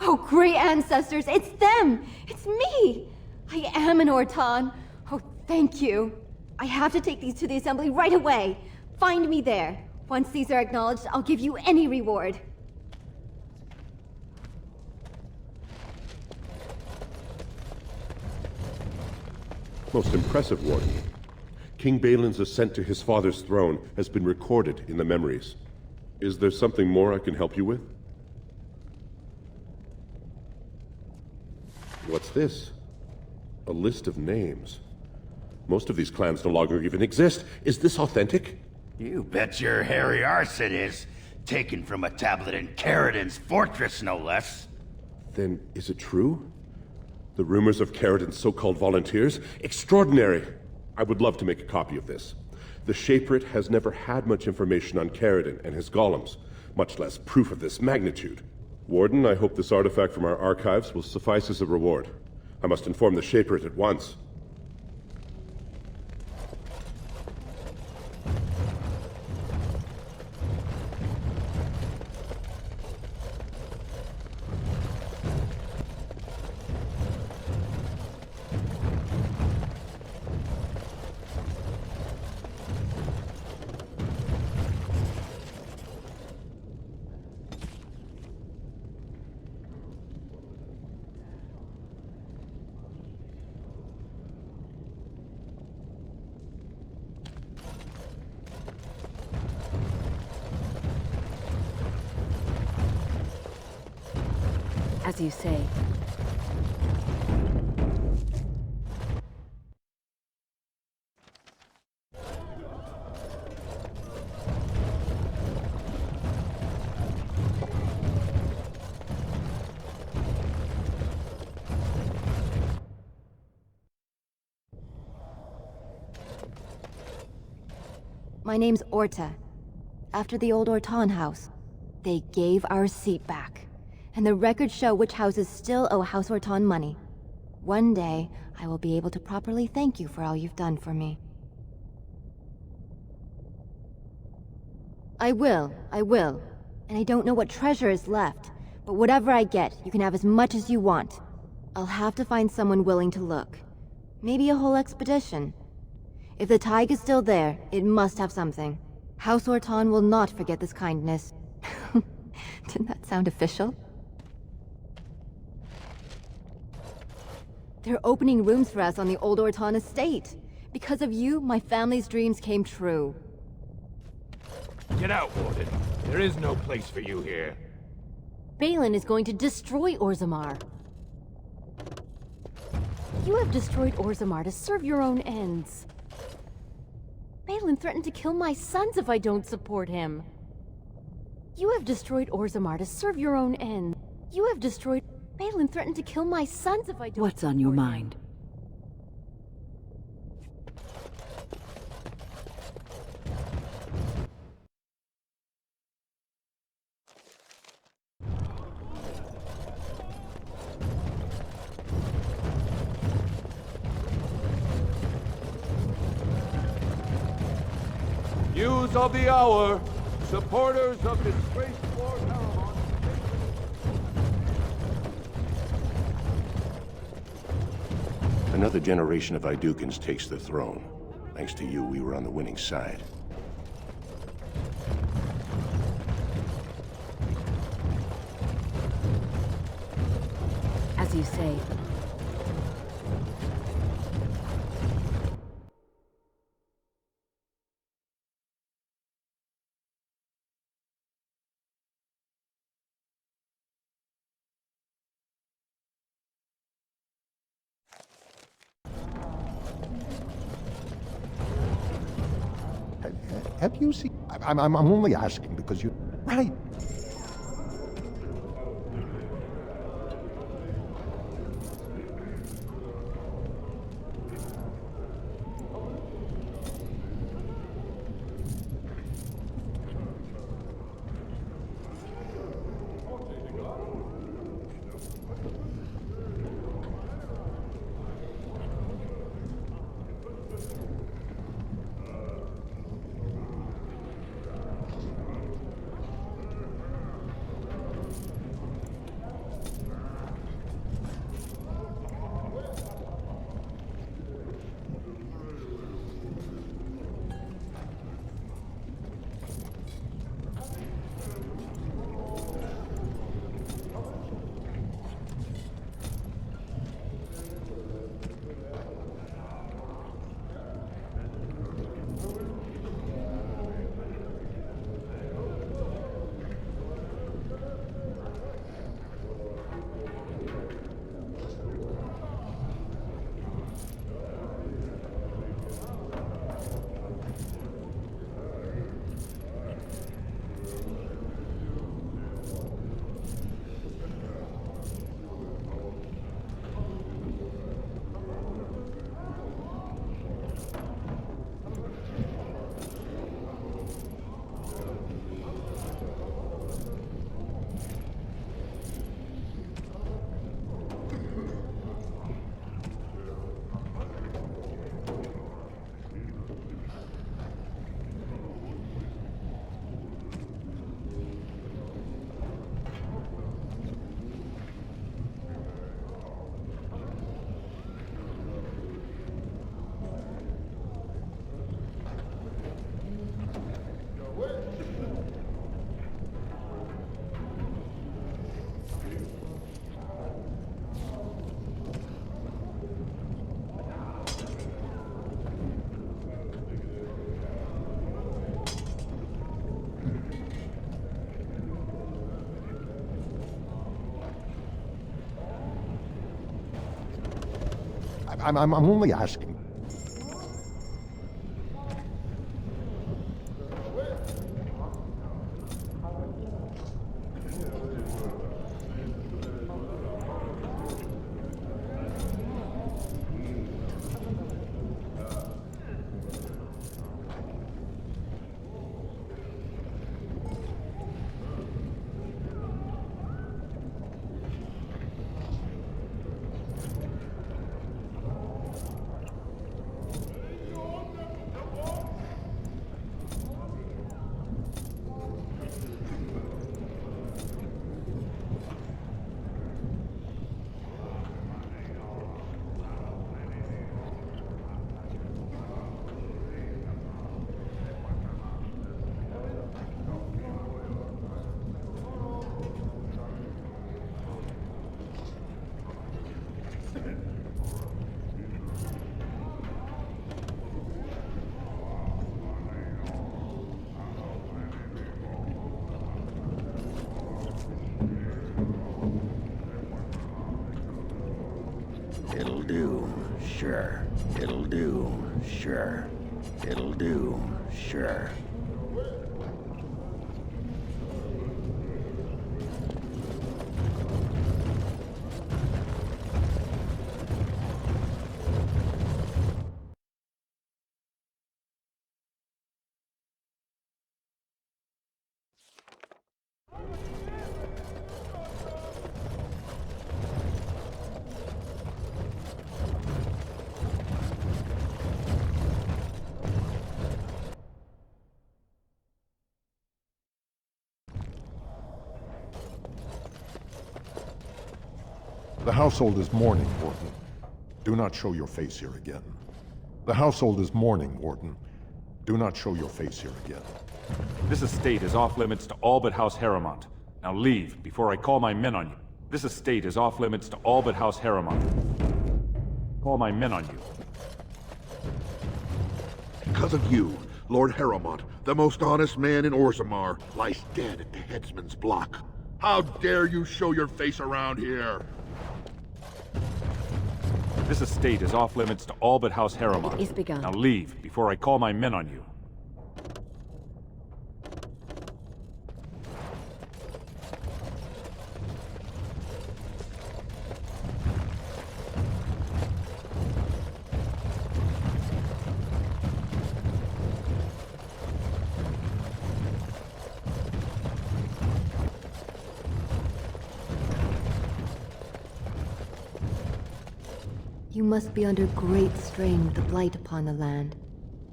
Oh, great ancestors, it's them! It's me! I am an Orton. Oh, thank you. I have to take these to the Assembly right away. Find me there. Once these are acknowledged, I'll give you any reward. Most impressive, Warden. King Balin's ascent to his father's throne has been recorded in the memories. Is there something more I can help you with? What's this? A list of names. Most of these clans no longer even exist. Is this authentic? You bet your hairy arse it is. Taken from a tablet in Caridin's fortress, no less. Then is it true? The rumors of Caridin's so-called volunteers? Extraordinary! I would love to make a copy of this. The Shaperate has never had much information on Caridin and his golems, much less proof of this magnitude. Warden, I hope this artifact from our archives will suffice as a reward. I must inform the Shaperate at once. As you say. My name's Orta. After the old Orton house, they gave our seat back. And the records show which houses still owe House Orton money. One day, I will be able to properly thank you for all you've done for me. I will. And I don't know what treasure is left, but whatever I get, you can have as much as you want. I'll have to find someone willing to look. Maybe a whole expedition. If the Tig is still there, it must have something. House Orton will not forget this kindness. Didn't that sound official? They're opening rooms for us on the old Orton estate. Because of you, my family's dreams came true. Get out, Warden. There is no place for you here. Balin is going to destroy Orzammar. You have destroyed Orzammar to serve your own ends. Balin threatened to kill my sons if I don't support him. You have destroyed Orzammar to serve your own ends. You have destroyed... Balin threatened to kill my sons if I don't... What's on your mind? News of the hour. Supporters of disgraced Lord Haramon. Another generation of Idukins takes the throne. Thanks to you, we were on the winning side. As you say. Have you seen... I'm only asking because you... Right. I'm only asking. It'll do, sure. It'll do, sure. It'll do, sure. The household is mourning, Warden. Do not show your face here again. The household is mourning, Warden. Do not show your face here again. This estate is off limits to all but House Harrowmont. Now leave, before I call my men on you. This estate is off limits to all but House Harrowmont. Call my men on you. Because of you, Lord Harrowmont, the most honest man in Orzammar, lies dead at the headsman's block. How dare you show your face around here? This estate is off limits to all but House Harrowmont. It's begun. Now leave, before I call my men on you. You must be under great strain with the blight upon the land.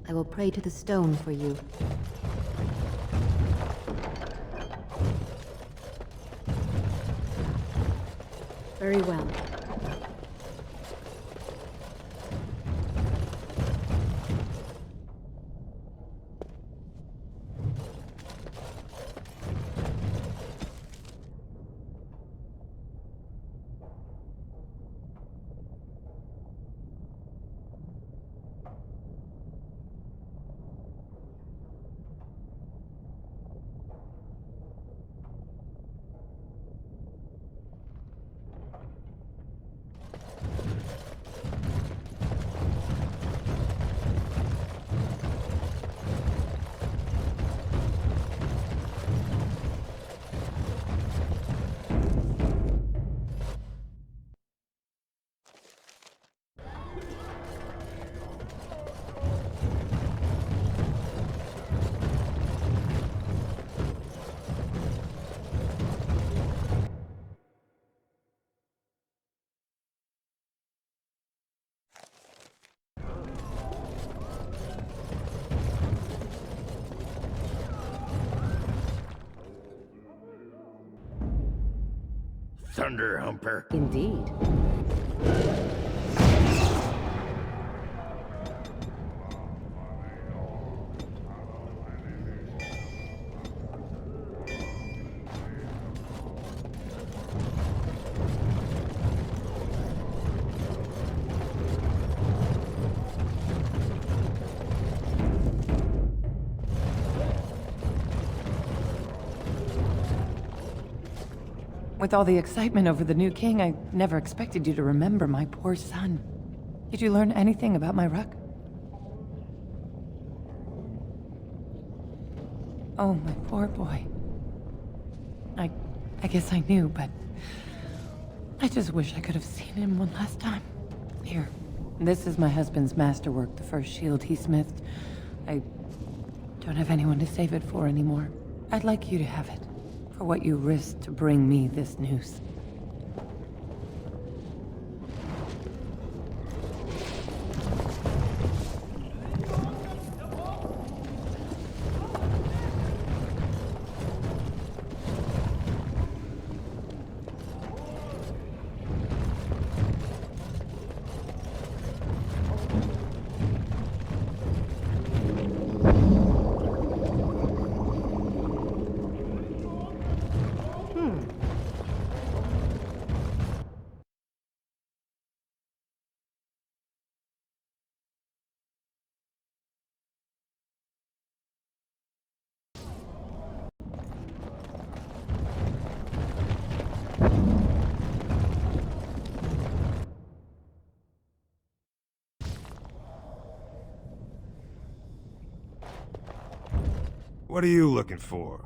I will pray to the stone for you. Very well. Thunder Humper. Indeed. With all the excitement over the new king, I never expected you to remember my poor son. Did you learn anything about my ruck? Oh, my poor boy. I guess I knew, but I just wish I could have seen him one last time. Here, this is my husband's masterwork, the first shield he smithed. I don't have anyone to save it for anymore. I'd like you to have it, for what you risked to bring me this news. What are you looking for?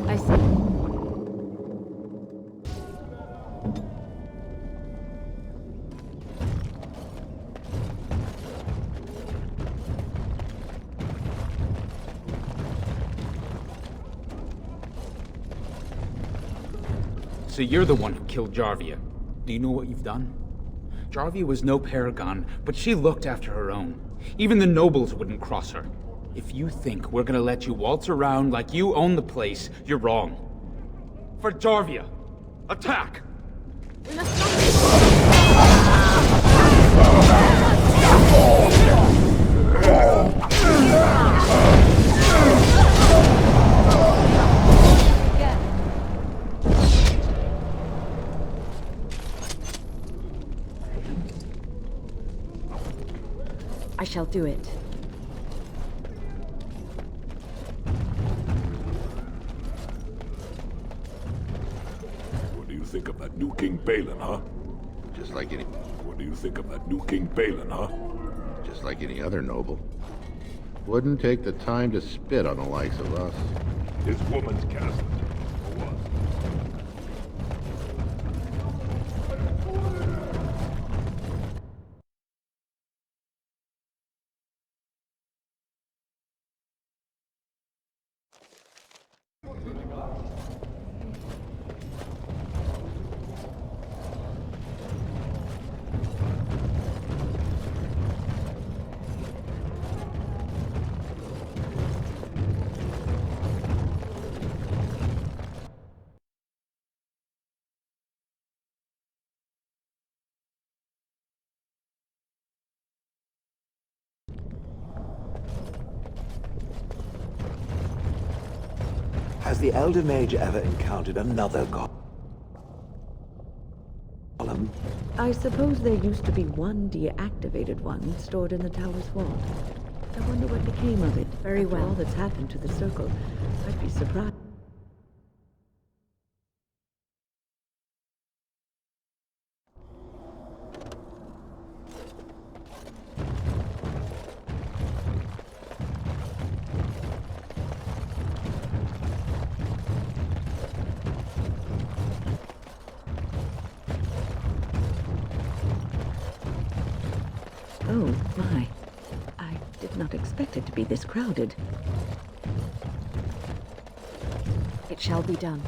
I see. So you're the one who killed Jarvia. Do you know what you've done? Jarvia was no paragon, but she looked after her own. Even the nobles wouldn't cross her. If you think we're gonna let you waltz around like you own the place, you're wrong. For Jarvia, attack! I shall do it. What do you think of that new King Balin, huh? Just like any... What do you think of that new King Balin, huh? Just like any other noble. Wouldn't take the time to spit on the likes of us. His woman's cast. For what? Has the Elder Mage ever encountered another golem? I suppose there used to be one deactivated one stored in the tower's vault. I wonder what became of it. Very well. After all that's happened to the Circle, I'd be surprised. Oh, my. I did not expect it to be this crowded. It shall be done.